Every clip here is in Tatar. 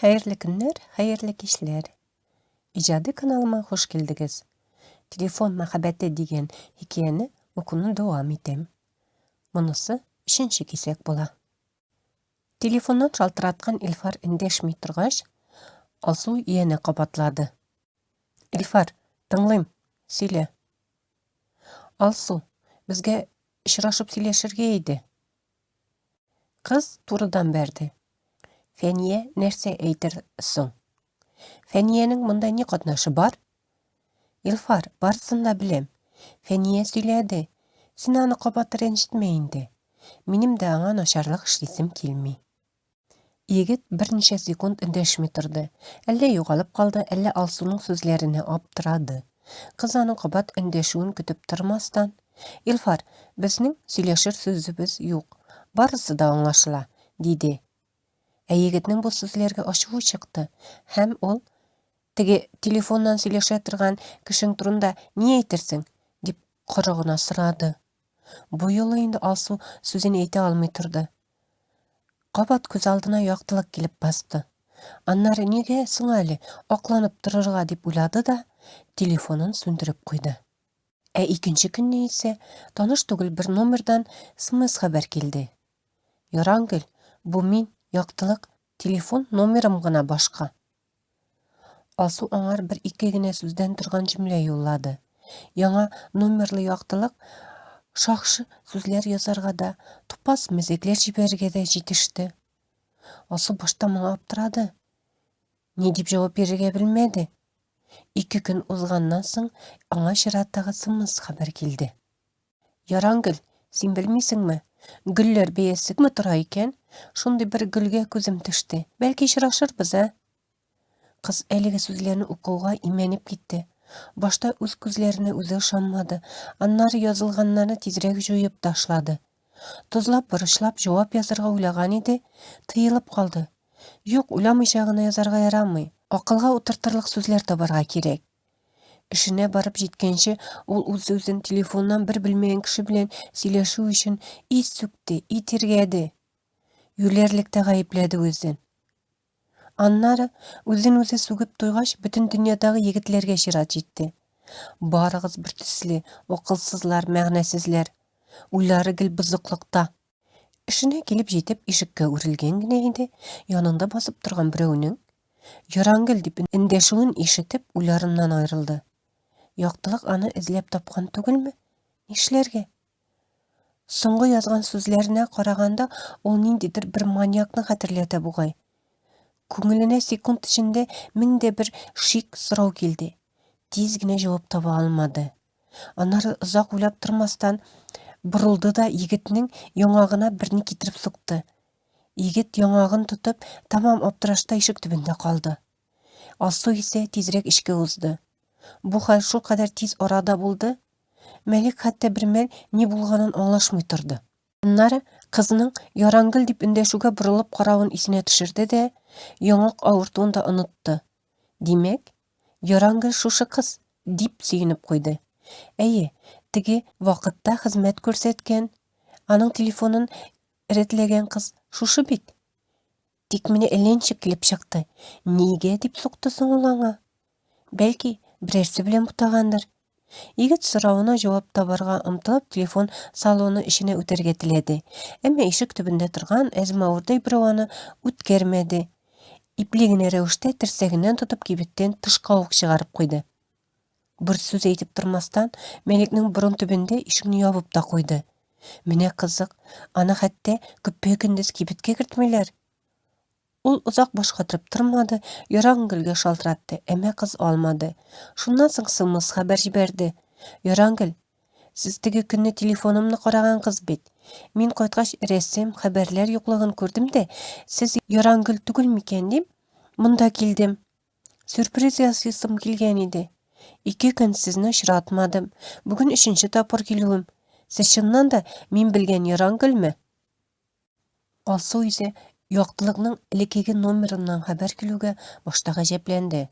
Hayırlı günler, hayırlı kişiler. İcadi kanalıma hoş geldiniz. Telefon muhabbeti degan hikayeni okunu devam etem. Bunысы 3-nji kesek bola. Telefondan çaltıratkan Ilfar indeşmey turgaç, Alsu ýene kapatlady. Ilfar, tыңlaýym, söýle. Alsu, bizge işraşyp süýleşirge idi. Kız turudan berdi. Feniye nerse eýtirsiň? Feniyenin munda ne gatnaşy bar? Ilfar, barısını da bilem. Feniye söyledi. Sen anı kapattı rençitmeyindi. Minim de aňa naşarlyk işlisim kelmey. Ýigit bir neçe sekund indeşmey turdy. Elle ýogalyp kaldy, elle Alsunyň sözlerini aptyrady. Kız anyň kapat indeşigini kütüp turmasdan, Ilfar, bizniň süýleşir sözübüz ýok. Barysy da aňlaşyla, diýdi. Ýigitniň bu sözlerge aşuwy çykdy. Hem ol, tege telefondan süýleşe turgan kişiň turunda niye eýtirsiň? Dip gyrgyna sırady. Bu ýoly indi Alsu sözüni eýte almy turdy. Kapat göz aldyna ýaktylyk gelip bastı. Annary nege syňaly aklanyp durarga dip uylady da telefonun söndürüp goýdy. Ikinci günni ise tanış tugul bir nomerdan SMS haber geldi. Ýaraňgyl, bu min ýaktylyk telefon nomerim gına başka. Alsu aňar bir iki gine sözden turgan jümle ýollady. Ýaňa nomerli ýaktylyk şahşy sözler ýazarga da, tupas mezekler jiberge de jetişdi. Alsu başta maňa aptyrady. Ne dip jogap berige bilmedi. 2 gün uzgandan soň aňa şeratdagy SMS haber geldi. Ýaraňgyl, sen bilmeýsiňmi? Güller beýesikmi tura eken? Şondy bir gülge gözüm düşdi. Belki şiraşyrbyz, ha? Kız eligi sözlerini okuwga imenip gitdi. Başta öz gözlerine özü ışanmady. Annary ýazylganlaryny tizrek joýup taşlady. Tuzlap bırışlap jogap ýazarga uýlagan idi, tyýylyp kaldy. Ýok, uýlamaýşagyna ýazarga ýaranmy. Akylga oturtyrlyk sözler tabarga kerek. İşine barıp jitkençe ol özün telefondan bir bilmeyen kişi bilen süýleşүү üçin iç sükdi, itirgedi. Yülerlikde gaýyplady özün. Annary özün özü sügüp toýgaç bütün dünýadagy ýigitlerge şirat jetdi. Barıgyz bir tisli, akylsızlar, mägnesizler. Uylary gil buzuklukda. İşine gelip jetip işikke urilgen gine idi, ýanynda basyp turgan biröwüniň "Ýaraňgyl" dip indeşigini işitip ularyndan aýryldy. Ýaktylyk any izlep tapgan tugulmy? Nişlerge? Soňgy ýazgan sözlerine garaganda ol nindidir bir maniakny hatirlete bugay. Köňüline sekund içinde minde bir şik soraw geldi. Tezgine jogap tapa almady. Anary uzak uylap turmasdan buruldy da ýigitniň ýoňagyna birni kitirip sokdy. Ýigit ýoňagyn tutup tamam aptyraşda işik tübünde kaldy. Alsu ise tezrek işke uzdy. Bu hal şu kadar tez orada buldu. Melik hatta bir mel ne bulganyn anlaşmay turdy. Annary kyzynyň Ýaraňgyl dip indeşige burylyp garawyn isine düşürdi de ýoňak awurtugyny da unutdy. Demek, Ýaraňgyl şuşy kız dip süýnüp goýdy. Tigi wagtda hyzmat görsetken, anyň telefonun eretlegen kız şuşy bit. Dikmini elençik gelip çykdy. Nige dip sokdysyň ulaňa? Belki birersi bilen butagandyr. Ýigit sorawyna jogap tabarga ymtylyp telefon salony işine öterge tiledi. Emma işik tübünde turgan ezmawurday bir owany ütgermedi. İpligine rewişde tirseginden tutup kibitden tyşka ok çygaryp goýdy. Bir söz eýtip turmasdan Melikniň burun tübünde işigini ýabyp da goýdy. Mine kızık, ana hatda köpegindis kibitge girtmeler. Ol uzak boş gatyryp turmady, Ýaraňgylga şaltyratdy, emma kız almady. Şundan soň SMS haber jiberdi. Ýaraňgyl, siz tigi günni telefonumny garagan kız bit. Min goýtgaç resim, haberler ýoklugyny gördüm-de, siz Ýaraňgyl tugulmiken dip munda geldim. Sürpriz ýasysym gelgen idi. 2 gün sizni şiratmadym. Bugün 3-nji tapyr gelýüm. Siz şundan da min bilgen Ýaraňgylmy? Alsu ise ýaktylygynyň ilkigi nomerinden haber kelüge başta gajeplendi.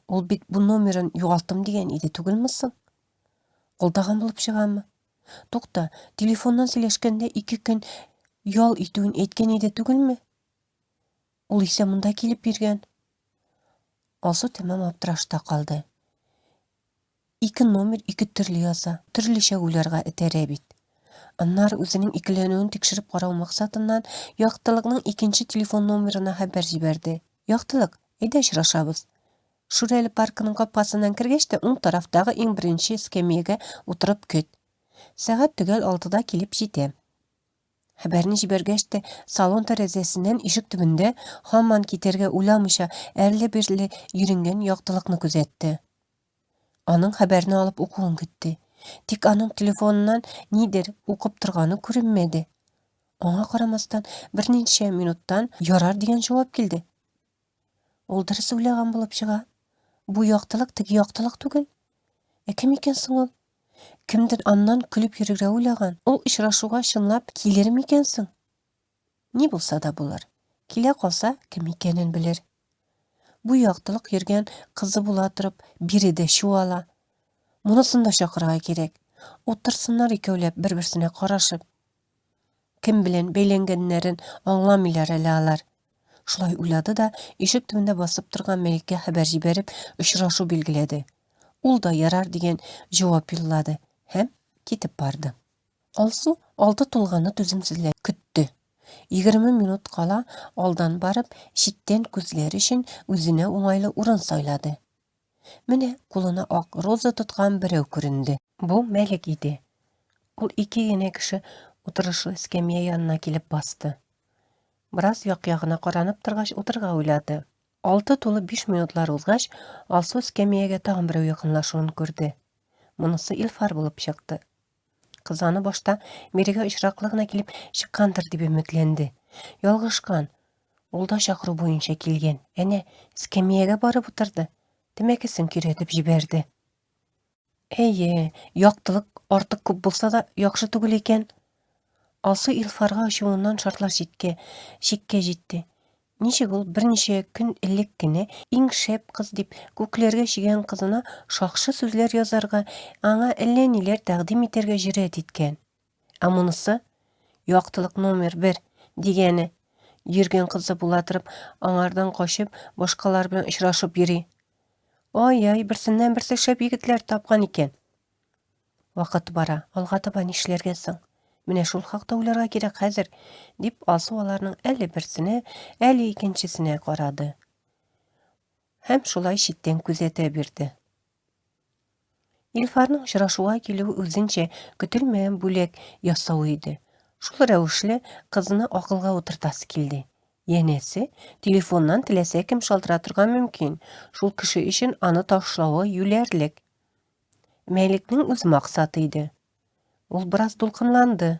Ol bit bu nomerin ýogaltym digen idi tugulmysyň? Goldagan bolup çyganmy? Tokta, telefondan süýleşgende 2 gün ýol ýetýän etken idi tugulmy? Ул исә монда килеп йөргән. Алсу тәмам аптырашта калды. Ике номер ике төрле яза, төрлечә уйларга этәрә бит. Аннары үзенең икеләнүен тикшереп карау максатыннан яктылыкның икенче телефон номерына хәбәр җибәрде. Яктылык, әйдә очрашабыз. Шүрәле паркының капкасыннан кергәч тә уң тарафтагы иң беренче скамьяга утырып көт. Сәгать төгәл 6-да килеп җитәм. Хәбәрне җибәргәч тә салон тәрәзәсеннән ишек төбендә һаман китәргә уйламыйча әрле-бирле йөргән яктылыкны күзәтте. Аның хәбәрне алып укуын көтте. Тик аның телефоныннан нидер укып торганы күренмәде. Аңа карамастан берничә минуттан ярар дигән җавап килде. Ул дөрес уйлаган булып чыга. Бу яктылык теге яктылык түгел. Кем икән соң ул? Кемдер аннан көлеп йөрергә уйлаган. Ул очрашуга чынлап килер микән соң? Ни булса да булыр. Килә калса, кем икәнен белер. Бу яктылык йөргән кызы була торып, биредә чуала. Монысын да чакырга кирәк. Утырсыннар икәүләп бер-берсенә карашып. Кем белән бәйләнгәннәрен аңламыйлар әле алар. Шулай уйлады да, ишек төбендә басып торган Мәликкә хәбәр җибәреп, очрашу билгеләде. Ул да ярар дигән җавап юллады һәм китеп барды. Алсу 6 тулганы түземсезләп көтте. 20 минут кала алдан барып, читтән күзләр өчен үзенә уңайлы урын сайлады. Менә кулына ак роза тоткан берәү күренде. Бу Мәлик иде. Ул ике генә кеше утырышлы скамья янына килеп басты. Бераз як-ягына каранып торгач утырга уйлады. 6 тулы 5 минутлар узгач, Алсу скамьяга тагын берәү якынлашуын күрде. Монысы Илфар булып чыкты. Кыз аны башта бирегә очраклы гына килеп чыккандыр дип өметләнде. Ялгышкан. Ул да чакыру буенча килгән. Әнә скамьяга барып утырды. Тәмәкесен киретеп җибәрде. Әйе, яктылык артык күп булса да яхшы түгел икән. Алсу Илфарга ачуыннан шартлар чиккә җитте. Ничек ул берничә көн элек кенә иң шәп кыз дип күкләргә чигән кызына шакшы сүзләр язарга, аңа әллә ниләр тәкъдим итәргә җөрьәт иткән. Ә монысы яктылык номер 1 дигәне йөргән кызы була торып, аңардан качып, башкалар белән очрашып йөри. Ай, берсеннән берсе шәп егетләр тапкан икән. Вакыт бара, алга таба нишләргә соң? Менә шул хакта уйларга кирәк хәзер, дип Алсу аларның әле берсенә, әле икенчесенә карады. Һәм шулай читтән күзәтә бирде. Илфарның очрашуга килүе үзенчә көтелмәгән бүләк ясау иде. Шул рәвешле кызны акылга утыртасы килде. Янәсе, телефоннан теләсә кем шалтыра торган мөмкин. Шул кеше өчен аны ташлавы юләрлек. Мәликнең үз максаты иде. Ул бераз дулкынланды.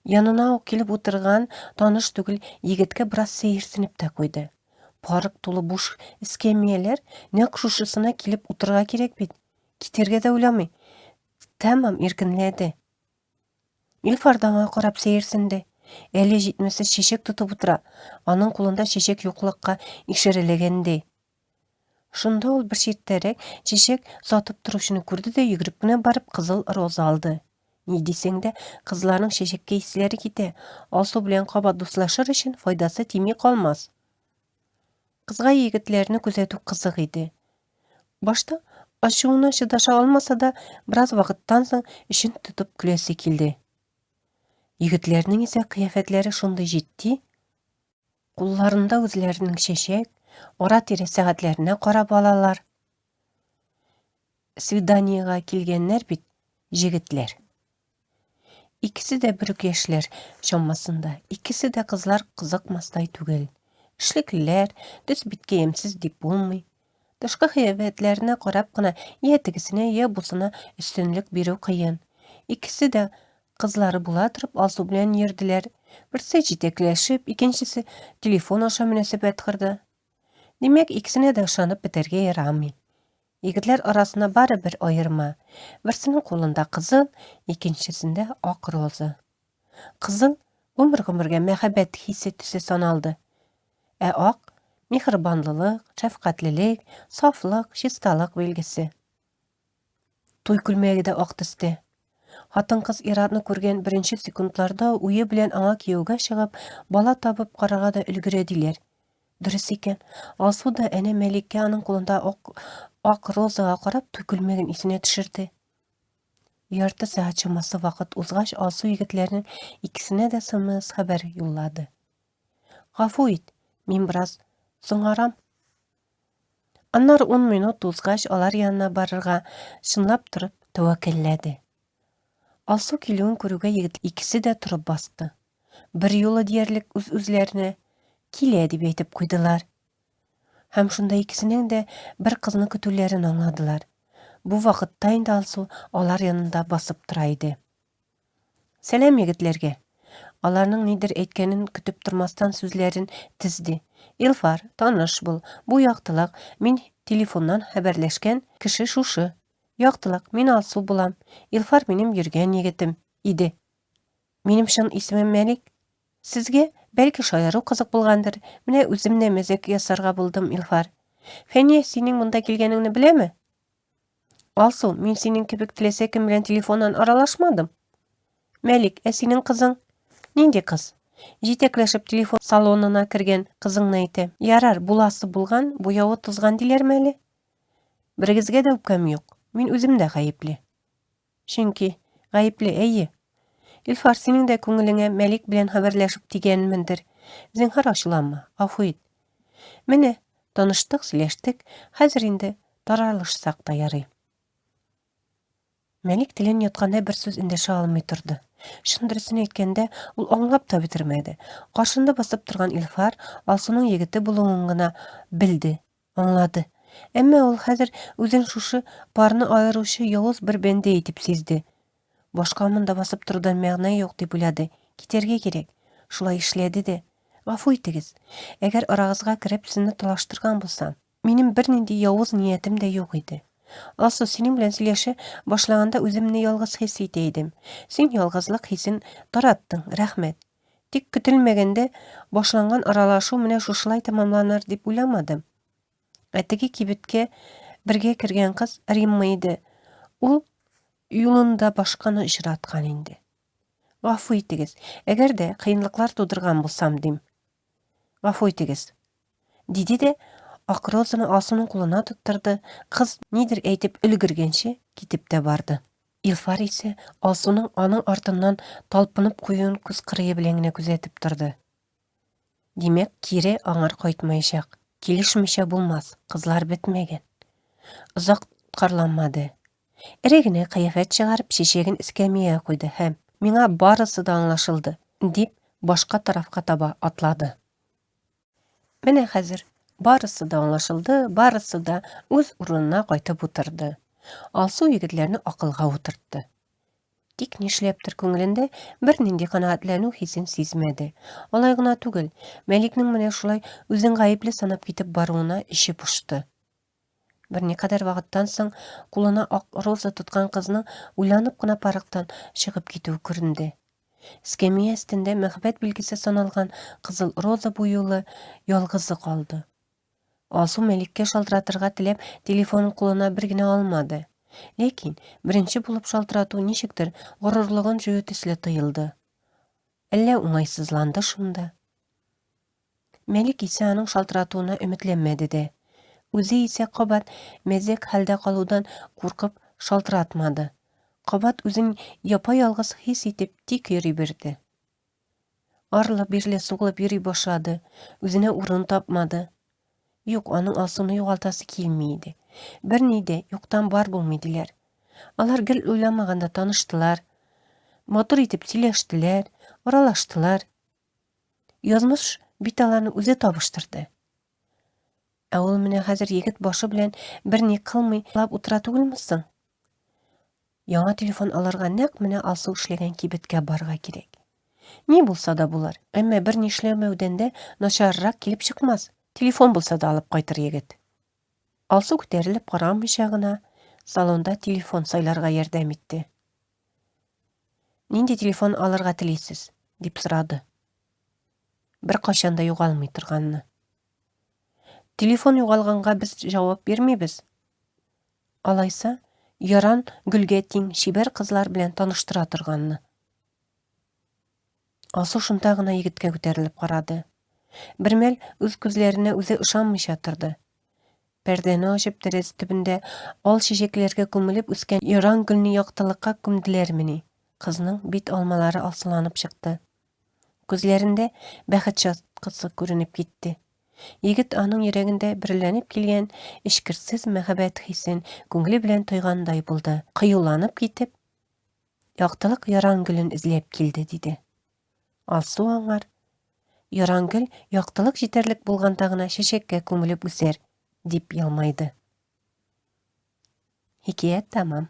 Янына ук килеп утырган таныш түгел егеткә бераз сәерсенеп тә куйды. Парк тулы буш эскәмияләр, нәкъ шушысына килеп утырга кирәк бит. Китәргә дә уйламый. Тәмам иркенләде. Илфар да аңа карап сәерсенде. Әле җитмәсә чәчәк тотып утыра. Аның кулында чәчәк юклыкка ишарәләгәндәй. Шунда ул бер читтәрәк чәчәк сатып торучыны күрде дә йөгереп кенә барып кызыл роза алды. Ни дисәң дә, кызларның чәчәккә исләре китә. Алсу белән кабат дуслашыр өчен файдасы тими калмас. Кызга егетләрне күзәтү кызык иде. Башта ачуына чыдаша алмаса да, бераз вакыттан соң эшен тотып көләсе килде. Егетләрнең исә кыяфәтләре шундый җитди, кулларында үзләренең чәчәк, ара-тирә сәгатьләренә карап алалар. Свиданиягә килгәннәр бит, җегетләр. Икесе дә бер үк яшьләр чамасында, икесе дә кызлар кызыкмастай түгел. Эшлеклеләр, төс биткә ямьсез дип булмый. Тышкы кыяфәтләренә карап кына я тегесенә, я бусына өстенлек бирү кыен. Икесе дә кызлары була торып Алсу белән йөрделәр. Берсе җитәкләшеп, икенчесе телефон аша мөнәсәбәт кырды. Димәк, икесенә дә ышанып бетәргә ярамый. Егетләр арасында бары бер аерма. Берсенең кулында кызыл, икенчесендә ак роза. Кызыл гомер-гомергә мәхәббәт хисе төсе саналды. Ә ак мехрибанлылык, шәфкатьлелек, сафлык, чисталык белгесе. Туй күлмәге дә ак төстә. Хатын-кыз иратны күргән беренче секундларда уе белән аңа кияүгә чыгып, бала табып карарга да өлгерә диләр. Дөрес икән. Алсу да әнә Мәликә аның кулында ак розага карап түкелмәген исенә төшерде. Ярты сәгать чамасы вакыт узгач, Алсу егетләрнең икесенә дә смс хәбәр юллады. Гафу ит, мин бераз соңарам. Аннары 10 минут узгач, алар янына барырга чынлап торып тәвәккәлләде. Алсу килүен күрүгә егет икесе дә торып басты. Бер юлы диярлек үз-үзләренә килә дип әйтеп куйдылар. Һәм шунда икесенең дә бер кызны көтүләрен аңладылар. Бу вакытта инде Алсу алар янында басып тора иде. Сәлам егетләргә. Аларның нидер әйткәнен көтеп тормастан сүзләрен тезде. Илфар, таныш бул. Бу яктылык, мин телефоннан хәбәрләшкән кеше шушы. Яктылык, мин Алсу булам. Илфар минем йөргән егетем иде. Минем шын исемем Мәлик. Сезгә бәлки шаяру кызык булгандыр. Менә үзем дә мәзәк ясарга булдым, Илфар. Фәния, синең монда килгәнеңне беләме? Алсу, мин синең кебек теләсә кем белән телефоннан аралашмадым. Мәлик, синең кызың? Нинди кыз? Җитәкләшеп телефон салонына кергән кызыңны әйтә. Ярар, буласы булган, буявы тузган диләрме әле? Берегезгә дә үпкәм юк. Мин үзем дә гаепле. Чөнки гаепле, әйе. Илфар, синең дә күңелеңә Мәлик белән хәбәрләшеп тигәнмендер. Зинһар ачуланма, гафу ит. Менә, таныштык, сөйләштек, хәзер инде таралышсак та ярый. Мәлик телен ятканда бер сүз эндәшә алмый торды. Шун дөресен әйткәндә, ул аңлап та бетермәде. Каршында басып торган Илфар Алсуның егете булуын гына белде, аңлады. Әмма ул хәзер үзен шушы парны айыручы явыз бер бәндә итеп сизде. Башка монда басып торудан мәгънә юк дип уйлады. Китәргә кирәк. Шулай эшләде дә. Гафу итегез. Әгәр арагызга кереп сезне талаштырган булсам, минем бернинди явыз ниятем дә юк иде. Алсу, синең белән сөйләшә башлаганда үземне ялгыз хис итә идем. Син ялгызлык хисен тараттың, рәхмәт. Тик көтелмәгәндә башланган аралашу менә шушылай тамамланыр дип уйламадым. Теге кибеткә бергә кергән кыз Римма иде. Ул юлында башканы очраткан инде. Гафу итегез, әгәр дә кыенлыклар тудырган булсам дим. Гафу итегез. Диде дә ак розаны Алсуның кулына тоттырды. Кыз нидер әйтеп өлгергәнче китеп тә барды. Илфар исә Алсуның аның артыннан талпынып куюын күз кырые белән генә күзәтеп торды. Димәк, кире аңар кайтмаячак. Килешмичә булмас. Кызлар бетмәгән. Озак карланмады. Эре генә кыяфәт чыгарып шешәген эскәмия куйды һәм миңа барысы да аңлашылды дип башка тарафка таба атлады. Менә хәзер барысы да аңлашылды, барысы да үз урынына кайтып утырды. Алсу егетләрне акылга утыртты. Тик нишләптер күңелендә бернинди канәгатьләнү хисен сизмәде. Алай гына түгел, Мәликнең менә шулай үзен гаепле санап китеп баруына ише пошты. Берникадәр вакыттан соң кулына ак роза тоткан кызның уйланып кына парыктан чыгып китүе күренде. Эскәмия өстендә мәхәббәт билгесе саналган кызыл роза бу юлы ялгызы калды. Алсу Мәликкә шалтыратырга теләп телефонын кулына бер генә алмады. Ләкин беренче булып шалтырату ничектер горурлыгын җыю төсле тоелды. Әллә уңайсызланды шунда. Мәлик исә аның шалтыратуына өметләнмәде дә. Үзе исә кабат мәзәк хәлдә калудан куркып шалтыратмады. Кабат үзен япа-ялгыз хис итеп тик йөри бирде. Арлы-бирле сугылып йөри башлады, үзенә урын тапмады. Юк, аның Алсуны югалтасы килми иде. Берни дә юктан бар булмый диләр. Алар гел уйламаганда таныштылар, матур итеп сөйләштеләр, аралаштылар. Язмыш бит аларны үзе табыштырды. Ә ул менә хәзер егет башы белән берни кылмый лап утыра түгелмесең? Яңа телефон аларга нәкъ менә Алсу эшләгән кибеткә барырга кирәк. Ни булса да булыр, әмма берни эшләмәүдән дә начаррак килеп чыкмас. Телефон булса да алып кайтыр егет. Алсу күтәрелеп карамыйча гына салонда телефон сайларга ярдәм итте. Нинди телефон алырга телисез? Дип сорады. Бер качан да югалмый торганны. Телефон югалганга без җавап бирмибез. Алайса, яран гөлгә тиң шибәр кызлар белән таныштыра торганны. Алсу шунда гына егеткә күтәрелеп карады. Bir mel öz gözlerine üze ışanmış yatırdı. Perdeni açıp terezi tübünde al şişeklerge gömülüp üsken yaran gülünü yaktılıkka gömdülermini. Kızının bit almaları alsılanıp çıktı. Gözlerinde bähet çatqысы görünüp gitti. Yigit anın yüreginde birlenip kilgen işkirsiz mehabet hisin göngli bilen toyganday buldu. Kıyulanıp gitip, yaktılık yaran gülün izlep kildi dedi. Alsı oğanlar, yaran gül yaktılık jiterlik bulgandagına şeşekke gömülüp üser, dip yalmaydı. Hikayet tamam.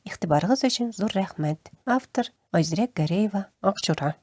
İhtibarınız üçün zor rahmet. Автор Ayzirek Gareyeva, Akçura.